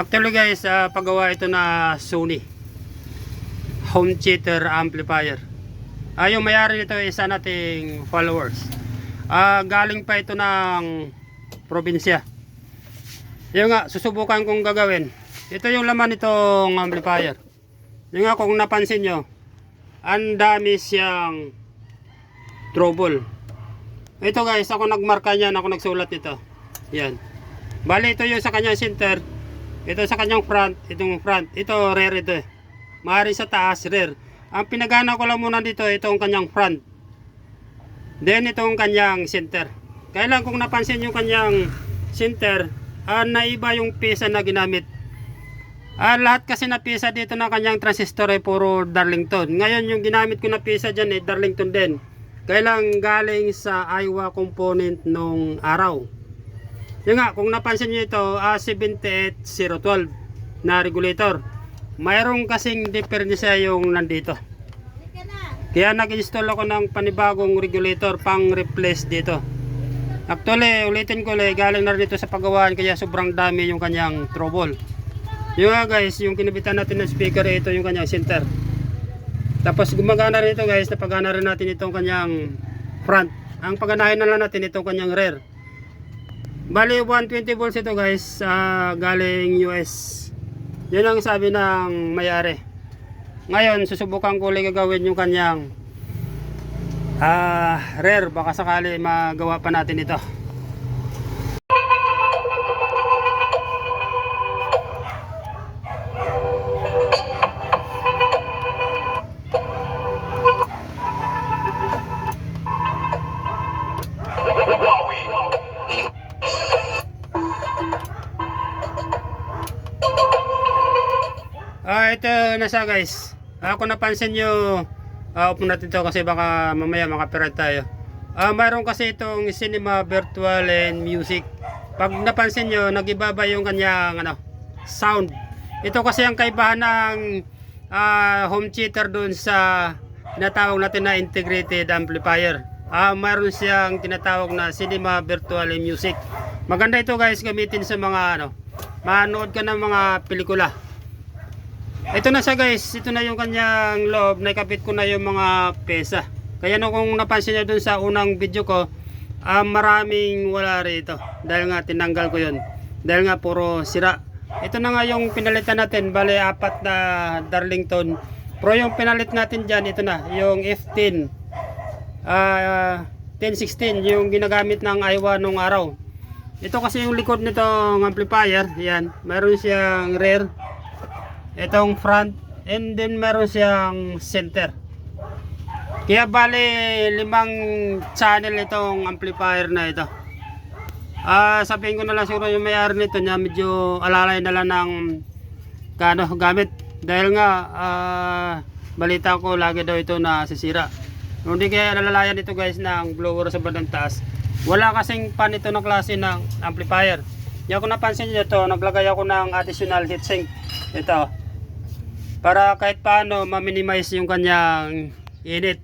Actually guys, paggawa ito na Sony home theater amplifier. Yung mayari nito ay isa nating followers. Galing pa ito ng probinsya. Yung nga, susubukan kong gagawin. Ito yung laman nitong amplifier. Yung nga, kung napansin nyo, ang dami siyang trouble. Ito guys, ako nagmarka niyan, ako nagsulat nito. Yan. Bali, ito yung sa kanyang center. Ito sa kanyang front, itong front. Ito rear ito. Maaari sa taas, rear. Ang pinagana ko lang muna dito, itong kanyang front. Then itong kanyang center. Kaya lang kung napansin yung kanyang center, naiba yung pisa na ginamit. Lahat kasi na pisa dito na kanyang transistor ay puro Darlington. Ngayon yung ginamit ko na pisa dyan ay Darlington din. Kaya lang galing sa Iowa component nung araw. Yung nga, kung napansin nyo ito, 78012 na regulator. Mayroong kasing diferensya yung nandito. Kaya nag-install ako ng panibagong regulator pang replace dito. Actually, ulitin ko ulit, galing na dito sa paggawaan kaya sobrang dami yung kanyang trouble. Yung nga guys, yung kinabitan natin ng speaker, ito yung kanyang center. Tapos gumagana rin ito guys, napagana rin natin itong kanyang front. Ang paganahin na lang natin itong kanyang rear. Bali 120 volts ito guys, galing US. Yun ang sabi ng may-ari. Ngayon susubukan ko ulit gagawin yung kanyang rear, baka sakali magawa pa natin ito. Ito na siya guys. Kung napansin nyo, open natin ito kasi baka mamaya makapirat tayo. Mayroon kasi itong cinema, virtual and music. Pag napansin nyo, nag-ibaba yung kanyang sound. Ito kasi ang kaibahan ng home theater dun sa tinatawag natin na integrated amplifier. Mayroon siyang tinatawag na cinema, virtual and music. Maganda ito guys, gamitin sa mga manood ka ng mga pelikula. Ito na siya guys, ito na yung kanyang loob, naikapit ko na yung mga pesa. Kaya kung napansin nyo dun sa unang video ko, maraming wala rito. Dahil nga tinanggal ko yun. Dahil nga puro sira. Ito na nga yung pinalitan natin, bale 4 na Darlington. Pero yung pinalit natin dyan, ito na, yung F10. 1016, yung ginagamit ng Iowa nung araw. Ito kasi yung likod nitong amplifier, yan. Mayroon siyang rear, itong front, and then meron siyang center. Kaya bali 5 channel itong amplifier na ito. Sabihin ko na lang siguro yung may-ari nito niya, medyo alalay na lang ng gamit. Dahil nga balita ko lagi daw ito nasisira. Hindi kaya nalalayan ito guys ng blower sa bandang taas. Wala kasing pan ito na klase ng amplifier. Yung kung napansin nyo ito, naglagay ako ng additional heatsink. Ito. Para kahit paano ma-minimize yung kanyang init.